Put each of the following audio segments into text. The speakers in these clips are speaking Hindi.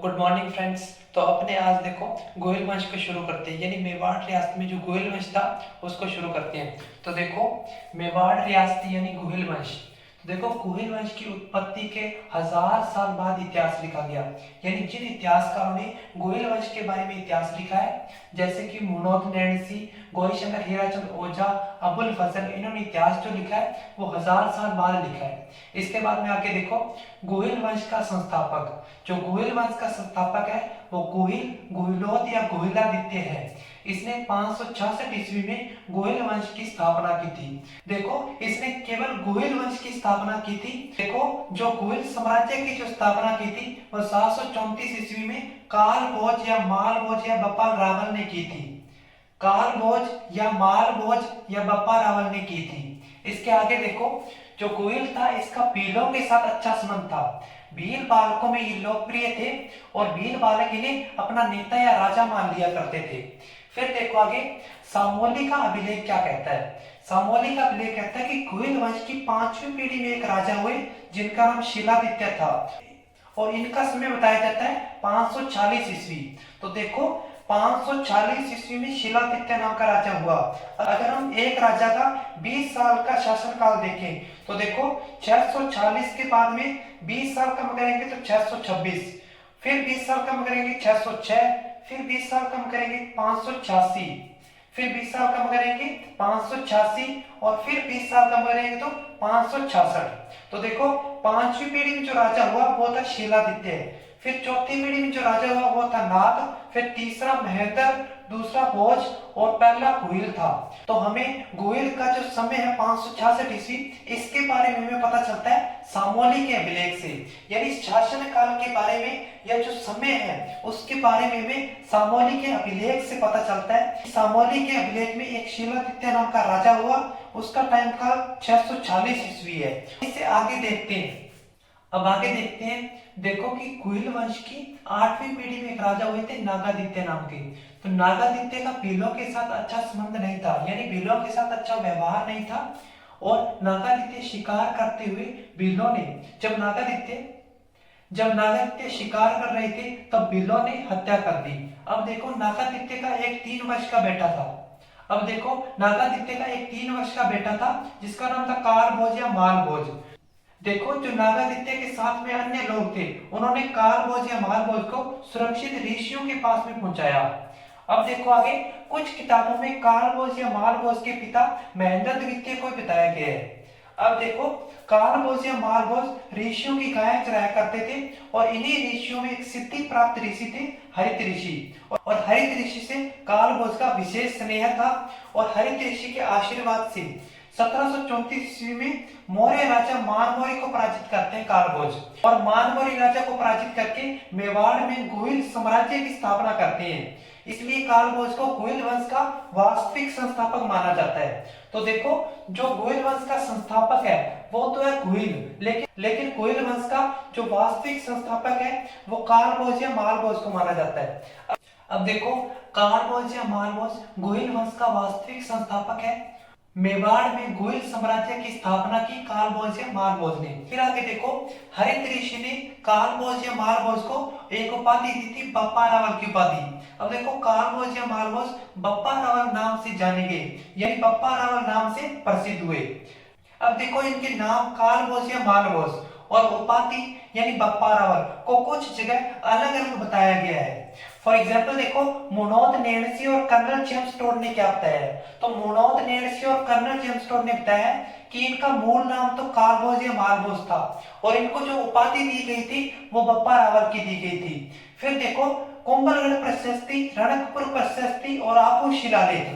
Good morning friends. तो अपने आज देखो गोहिल वंश को शुरू करते हैं, यानी मेवाड़ रियासत में जो गोहिल वंश था उसको शुरू करते हैं। तो देखो मेवाड़ रियासत यानी गोहिल वंश। देखो गोहिल वंश की उत्पत्ति के 1000 साल बाद इतिहास लिखा गया, यानी जिन इतिहासकारों ने गोहिल वंश के बारे में इतिहास लिखा है, जैसे कि मुनोद नैणसी, गौरीशंकर हीराचंद ओझा, अबुल फजल, इन्होंने इतिहास जो लिखा है वो 1000 साल बाद लिखा है। इसके बाद में आके देखो गोहिल वंश का संस्थापक, जो गोहिल वंश का संस्थापक है वो गोहिल गोहिलोत या गोहिलादित्य है। इसने 566 ईस्वी में गोहिल वंश की स्थापना की थी। देखो इसने केवल गोहिल वंश की स्थापना की थी। देखो जो गोहिल साम्राज्य की जो स्थापना की थी वो 734 ईस्वी में काल भोज या माल भोज या बप्पा रावल ने की थी। काल भोज या माल भोज या बप्पा रावल ने की थी। इसके आगे देखो जो गोहिल था इसका भीलों के साथ अच्छा संबंध था। भील बालकों में ये लोकप्रिय थे और भील बालक इन्हें अपना नेता या राजा मान लिया करते थे। फिर देखो आगे सामोली का अभिलेख क्या कहता है। सामोली का अभिलेख कहता है कि गोहिल वंश की 5वीं पीढ़ी में एक राजा हुए जिनका नाम शिलादित्य था और इनका समय बताया जाता है 540 ईस्वी। तो देखो 540 ईस्वी में शिलादित्य नाम का राजा हुआ। अगर हम एक राजा का 20 साल का शासनकाल देखें तो देखो 640 के बाद में 20 साल कम करेंगे तो 626, फिर 20 साल कम करेंगे 606, फिर 20 साल कम करेंगे 586, फिर 20 साल कम करेंगे 586 और फिर 20 साल कम करेंगे तो 566। तो देखो 5वीं पीढ़ी में जो राजा हुआ वो था शिलादित्य, फिर चौथी पीढ़ी में जो राजा हुआ वो था नाग, फिर तीसरा महेंद्र, दूसरा भोज और पहला गोहिल था। तो हमें गोहिल का जो समय है 566 ईस्वी, इसके बारे में हमें पता चलता है सामोली के अभिलेख से, यानी शासन काल के बारे में या जो समय है उसके बारे में हमें सामोली के अभिलेख से पता चलता है। सामोली के अभिलेख में एक शिलादित्य नाम का राजा हुआ, उसका टाइम काल 640 ईस्वी है। इसे आगे देखते हैं। अब आगे देखते हैं। देखो कि गोहिल वंश की 8वीं पीढ़ी में एक राजा हुए थे नागादित्य नाम के। तो नागादित्य का भीलों के साथ अच्छा संबंध नहीं था, यानी भीलों के साथ अच्छा व्यवहार नहीं था और नागादित्य शिकार करते हुए भीलों ने जब नागादित्य शिकार कर रहे थे तब भीलों ने हत्या कर दी। अब देखो नागादित्य का एक 3 वर्ष का बेटा था। अब देखो नागादित्य का एक 3 वर्ष का बेटा था जिसका नाम था कार भोज या माल भोज। देखो जो नागादित्य के साथ में अन्य लोग थे उन्होंने काल भोज या माल भोज को सुरक्षित ऋषियों के पास में पहुंचाया। अब देखो आगे कुछ किताबों में काल भोज या माल भोज के पिता महेंद्र द्वितीय को बताया गया है। अब देखो काल भोज या माल भोज ऋषियों की गायें चराया करते थे और इन्हीं ऋषियों में एक सिद्धि प्राप्त ऋषि थे हरित ऋषि, और हरित ऋषि से काल भोज का विशेष स्नेह था और हरित ऋषि के आशीर्वाद से 1734 ईस्वी में मौर्य राजा मानमौरी को पराजित करते हैं कालभोज, और मानमौरी राजा को पराजित करके मेवाड़ में गोहिल साम्राज्य की स्थापना करते हैं। इसलिए कालभोज को गोहिल वंश का वास्तविक संस्थापक माना जाता है। तो देखो जो गोहिल वंश का संस्थापक है वो तो है गोहिल, लेकिन गोहिल वंश का जो वास्तविक संस्थापक है वो कालभोज या मालभोज को माना जाता है। अब देखो कालभोज या मालभोज गोहिल वंश का वास्तविक संस्थापक है। मेवाड़ में गोहिल साम्राज्य की स्थापना की कालभोज या मालभोज ने। फिर आगे देखो हरित ऋषि ने कालभोज या मालभोज को एक उपाधि दी थी, बप्पा रावल की उपाधि। अब देखो कालभोज या मालभोज बप्पा रावल नाम से जाने गए, यानी बप्पा रावल नाम से प्रसिद्ध हुए। अब देखो इनके नाम कालभोज या मालभोज और उपाधि यानी बप्पा रावल को कुछ जगह अलग अलग बताया गया है। फॉर एग्जाम्पल देखो मुनोद नैणसी और कर्नल जेम्स टोड ने क्या बताया है। तो मुनोद नैणसी और कर्नल जेम्स टोड ने बताया कि इनका मूल नाम तो कालभोज या मालभोज था और इनको जो उपाधि दी गई थी वो बप्पा रावल की दी गई थी। फिर देखो कुंभलगढ़ प्रशस्ति, रणकपुर प्रशस्ति और आबू शिलालेख,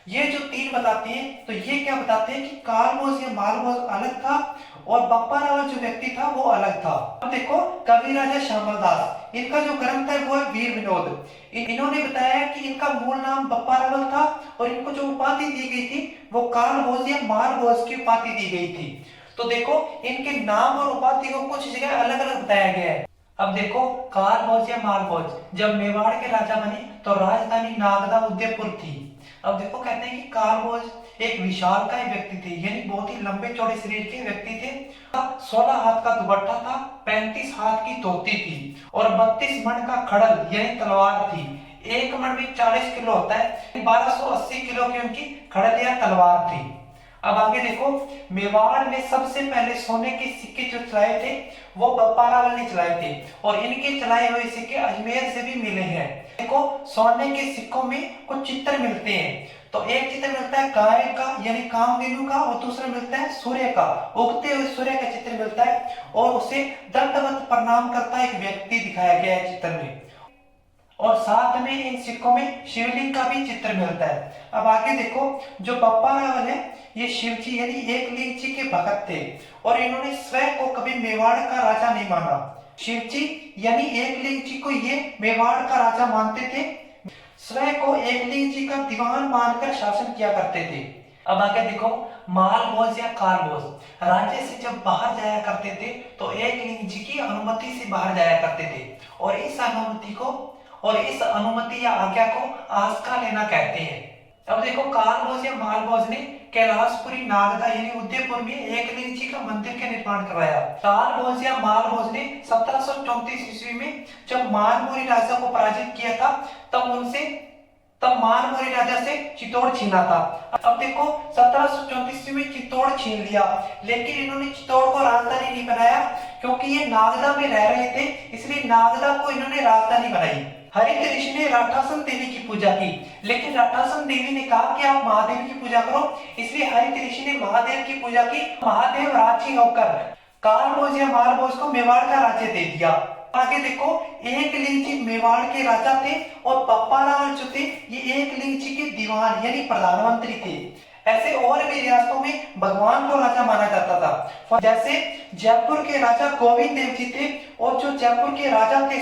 ये जो 3 बताते हैं तो ये क्या बताते हैं कि कालभोज या मालभोज अलग था और बप्पा रावल जो व्यक्ति था वो अलग था। अब देखो कवि राजा श्यामल दास, इनका जो ग्रंथ है वो है वीर विनोद। इन्होंने बताया कि इनका मूल नाम बप्पा रावल था और इनको जो उपाधि दी गई थी वो कालभोज या मालभोज की उपाधि दी गई थी। तो देखो इनके नाम और उपाधि को कुछ जगह अलग अलग बताया गया है। अब देखो कालभोज या मालभोज जब मेवाड़ के राजा बने तो राजधानी नागदा उदयपुर थी। अब देखो कहते हैं कि कालभोज एक विशालकाय व्यक्ति थे, यानी बहुत ही लंबे चौड़े शरीर के व्यक्ति थे। 16 हाथ का दुपट्टा था, 35 हाथ की धोती थी और 32 मण का खड़ल यानी तलवार थी। एक मण में 40 किलो होता है, 1280 किलो की उनकी खड़ल या तलवार थी। अब आगे देखो, मेवाड़ में सबसे पहले सोने के सिक्के जो चलाए थे वो बप्पा रावल ने चलाए थे और इनके चलाए हुए सिक्के अजमेर से भी मिले हैं। देखो सोने के सिक्कों में कुछ चित्र मिलते हैं, तो एक चित्र मिलता है गाय का यानी कामधेनु का और दूसरा मिलता है सूर्य का, उगते हुए सूर्य का चित्र मिलता है और उसे दंडवत प्रणाम करता एक व्यक्ति दिखाया गया है चित्र में। और साथ में इन सिक्कों में शिवलिंग का भी चित्र मिलता है। अब आगे देखो, जो बप्पा रावल है ये शिवजी यानी एकलिंग जी के भक्त थे और इन्होंने स्वयं को कभी मेवाड़ का राजा नहीं माना। शिवजी यानी एकलिंग जी को ये मेवाड़ का राजा मानते थे, स्वयं को एकलिंग जी का दीवान मानकर शासन किया करते थे। अब आगे देखो, मालभोज या कारभोज, राज्य से जब बाहर जाया करते थे तो एकलिंग जी की अनुमति से बाहर जाया करते थे और इस अनुमति या आज्ञा को आस्था लेना कहते हैं। अब देखो, कारभोज या मालभोज ने कैलाशपुरी नागदा यानी उदयपुर में एकलिंग जी का मंदिर का निर्माण करवाया। कारभोज या मालभोज ने 1734 ईस्वी में जब मानमोरी राजा को पराजित किया था तब मानमोरी राजा से चित्तौड़ छीना था। अब देखो, 1734 में चित्तौड़ छीन लिया, लेकिन इन्होंने चित्तौड़ को राजधानी नहीं बनाया क्योंकि ये नागदा में रह रहे थे, इसलिए नागदा को इन्होंने राजधानी बनाई। हरित ऋषि ने राठासन देवी की पूजा की, लेकिन राठासन देवी ने कहा कि आप महादेव की पूजा करो, इसलिए हरित ऋषि ने महादेव की पूजा की। महादेव राजी होकर कारभोज या मालभोज को मेवाड़ का राज्य दे दिया। आगे देखो, एकलिंग जी मेवाड़ के राजा थे और बप्पा रावल जो थे ये एकलिंग जी के दीवान यानी प्रधानमंत्री थे। ऐसे और भी रियासतों में भगवान को राजा माना जाता था, जैसे जयपुर के राजा गोविंद देव जी थे और जो जयपुर के राजा थे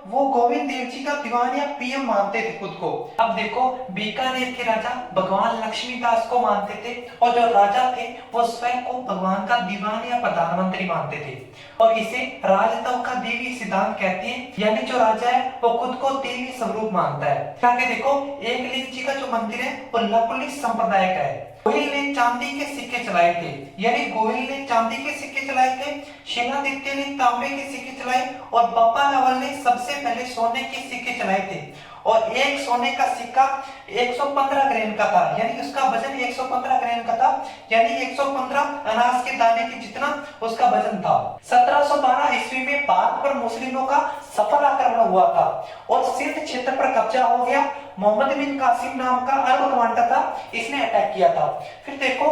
वो गोविंद देव जी का दीवान या पीएम मानते थे खुद को। अब देखो, बीकानेर के राजा भगवान लक्ष्मीदास को मानते थे और जो राजा थे वो स्वयं को भगवान का दीवान या प्रधानमंत्री मानते थे और इसे राजतव का देवी सिद्धांत कहते हैं, यानी जो राजा है वो खुद को देवी स्वरूप मानता है। आगे देखो, एकलिंग जी का जो मंदिर है वो लकुलिश संप्रदाय का है। गोहिल ने चांदी के सिक्के चलाए थे, यानी गोहिल ने चांदी के सिक्के चलाए थे, सेनादित्य ने तांबे के सिक्के चलाए और बप्पा रावल ने सबसे पहले सोने के सिक्के चलाए थे और एक सोने का सिक्का 115 ग्राम का था, यानी उसका वजन 115 ग्राम का था, यानी 115 अनाज के दाने के जितना उसका वजन था। 1712 ईस्वी में भारत पर मुस्लिमों का सफल आक्रमण हुआ था और सिंध क्षेत्र पर कब्जा हो गया। मोहम्मद बिन कासिम नाम का अरब कमांडर था, इसने अटैक किया था। फिर देखो,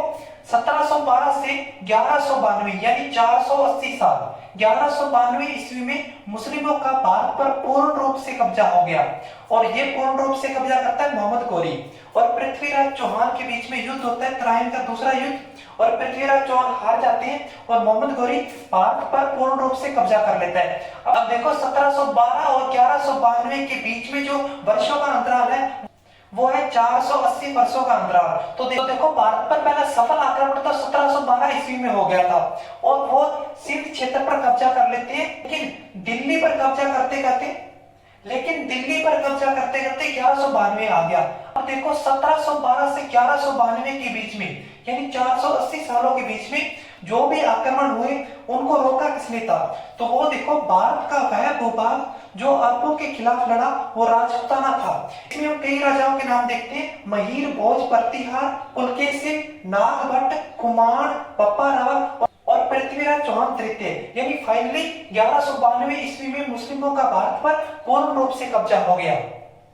1712 से 1192 यानी 480 साल 1192 ईस्वी में मुस्लिमों का भारत पर पूर्ण रूप से कब्जा हो गया और ये पूर्ण रूप से कब्जा करता है मोहम्मद गौरी और पृथ्वीराज चौहान के बीच में युद्ध होता है, त्राइन का दूसरा युद्ध, और पृथ्वीराज चौहान हार जाते हैं और मोहम्मद गौरी भारत पर पूर्ण रूप से कब्जा कर लेता है। अब देखो, 1712 और 1192 के बीच में जो वर्षों का अंतराल है वो है 480 वर्षों का अंतराल। तो देखो, भारत पर पहला सफल आक्रमण तो 1712 ईस्वी में हो गया था और वो सिंध क्षेत्र पर कब्जा कर लेते हैं, लेकिन दिल्ली पर कब्जा करते करते 1192 आ गया। अब देखो, 1712 से 1192 के बीच में यानी 480 सालों के बीच में जो भी आक्रमण हुए उनको रोका किसने था? तो वो देखो, भारत का वह भूभाग जो अरबों के खिलाफ लड़ा वो राजपूताना था। इसमें हम कई राजाओं के नाम देखते हैं, महीर, भोज, प्रतिहार, पुलकेशिन, नागभट्ट, कुमार, बप्पा रावल और पृथ्वीराज चौहान तृतीय। यानी फाइनली 1192 ईस्वी में मुस्लिमों का भारत पर पूर्ण रूप से कब्जा हो गया।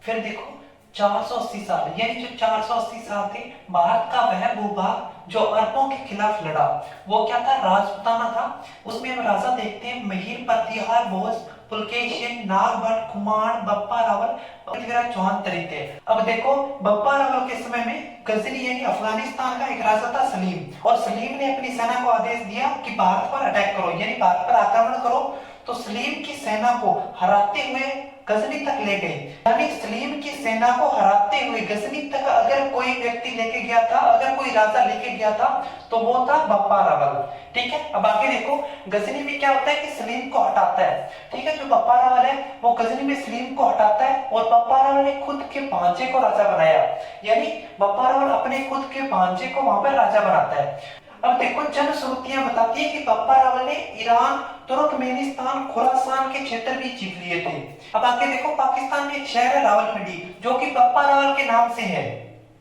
फिर देखो, 480 साल यानी जो 480 साल थे, भारत का वह भूभाग जो अरबों के खिलाफ लड़ा वो क्या था? राजपूताना था। उसमें हम राजा देखते हैं, महीर, प्रतिहार, भोज, पुलकेशिन, नागभट्ट, कुमार, बप्पा रावल, पृथ्वीराज चौहान तृतीय। अब देखो, बप्पा रावल के समय में गजनी यानी अफगानिस्तान का एक राजा था सलीम, और सलीम ने अपनी सेना को आदेश दिया कि भारत पर अटैक करो यानी भारत पर आक्रमण करो। तो सलीम की सेना को हराते हुए गजनी तक ले गए, यानी सलीम की सेना को हराते हुए गजनी तक अगर कोई व्यक्ति लेके गया था, अगर कोई राजा लेके गया था तो वो था बप्पा रावल। ठीक है, अब आगे देखो गजनी में क्या होता है कि सलीम को हटाता है। ठीक है, जो बप्पा रावल है वो गजनी में सलीम को हटाता है और बप्पा रावल ने खुद के भांजे को राजा बनाया, यानी बप्पा रावल अपने खुद के भांजे को वहां पर राजा बनाता है। अब देखो जनश्रुतियां बताती है कि बप्पा रावल ने ईरान, तुर्कमेनिस्तान, खुरासान के क्षेत्र भी जीत लिए थे। अब आगे देखो पाकिस्तान में एक शहर है रावलपिंडी जो कि बप्पा रावल के नाम से है।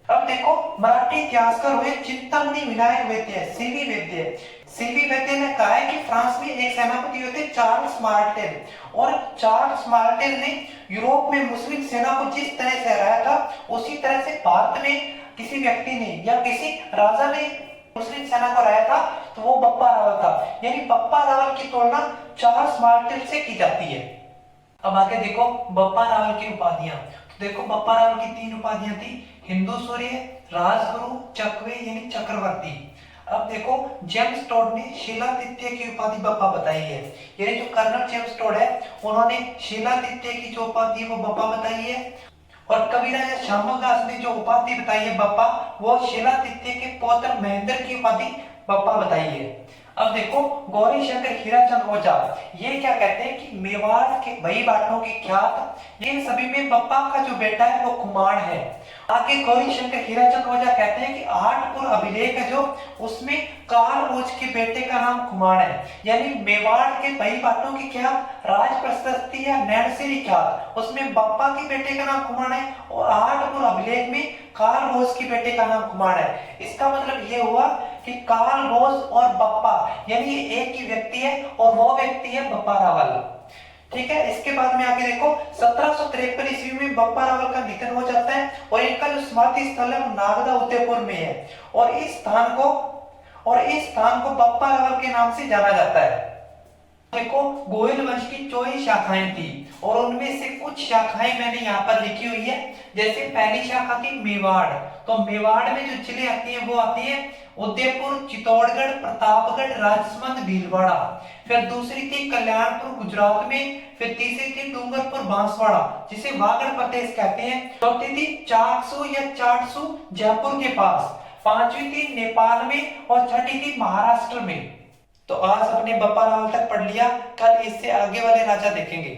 अब देखो मराठी इतिहासकार हुए चिंतामणि विनायक वैद्य, सीवी वैद्य। सीवी वैद्य ने कहा है कि फ्रांस में एक सेनापति हुए थे चार्ल्स मार्टेल, और चार्ल्स मार्टेल ने यूरोप में मुस्लिम सेना को जिस तरह से हराया था उसी तरह से भारत में किसी व्यक्ति ने या किसी राजा ने मुस्लिम सेना को हराया था, तो वो बप्पा रावल था। यानी बप्पा रावल की तुलना चार्ल्स मार्टेल से की जाती है। अब आगे देखो बप्पा रावल की उपाधियां। तो देखो बप्पा रावल की 3 उपाधियां थी, हिंदू सूर्य, राजगुरु, चकवे यानी चक्रवर्ती। अब देखो जेम्स टोड ने शिलादित्य की उपाधि बप्पा बताई है, यानी जो कर्नल जेम्स टोड है उन्होंने शिलादित्य की जो उपाधि वो बप्पा बताई है। और कविराज श्यामलदास ने जो उपाधि बताई है बप्पा, वो शिलादित्य के पौत्र महेंद्र की उपाधि बप्पा बताई है। अब देखो गौरी शंकर हीराचंद ओझा ये क्या कहते हैं कि मेवाड़ के भई बाटों के ख्यात ये सभी में बप्पा का जो बेटा है वो कुमार है। आगे गौरी शंकर हीराचंद ओझा कहते हैं कि आठपुर अभिलेख है जो उसमें काल ओझ के बेटे का नाम कुमार है, यानी मेवाड़ के भई बाटों की क्या राज प्रशस्ति या नैनसिरी ख्यात उसमें बप्पा के बेटे का नाम कुमार है और आठपुर अभिलेख में काल भोज के बेटे का नाम कुमार है। इसका मतलब ये हुआ कि काल भोज और बप्पा यानी एक ही व्यक्ति है और वो व्यक्ति है बप्पा रावल। ठीक है, इसके बाद में आगे देखो 1753 ईस्वी में बप्पा रावल का निधन हो जाता है और इनका जो स्मृति स्थल है वो नागदा उदयपुर में है और इस स्थान को बप्पा रावल के नाम से जाना जाता है। देखो गोयल वंश की 24 शाखाएं थी और उनमें से कुछ शाखाएं मैंने यहाँ पर लिखी हुई है। जैसे पहली शाखा थी मेवाड़, तो मेवाड़ में जो जिले आती है वो आती है उदयपुर, चित्तौड़गढ़, प्रतापगढ़, राजसमंद, भीलवाड़ा। फिर दूसरी थी कल्याणपुर गुजरात में, फिर तीसरी थी डूंगरपुर बांसवाड़ा जिसे वागड़ प्रदेश कहते हैं। चौथी थी चाकसू या चाटसू जयपुर के पास, पांचवी थी नेपाल में और छठी थी महाराष्ट्र में। तो आज अपने बप्पा रावल तक पढ़ लिया, कल इससे आगे वाले राजा देखेंगे।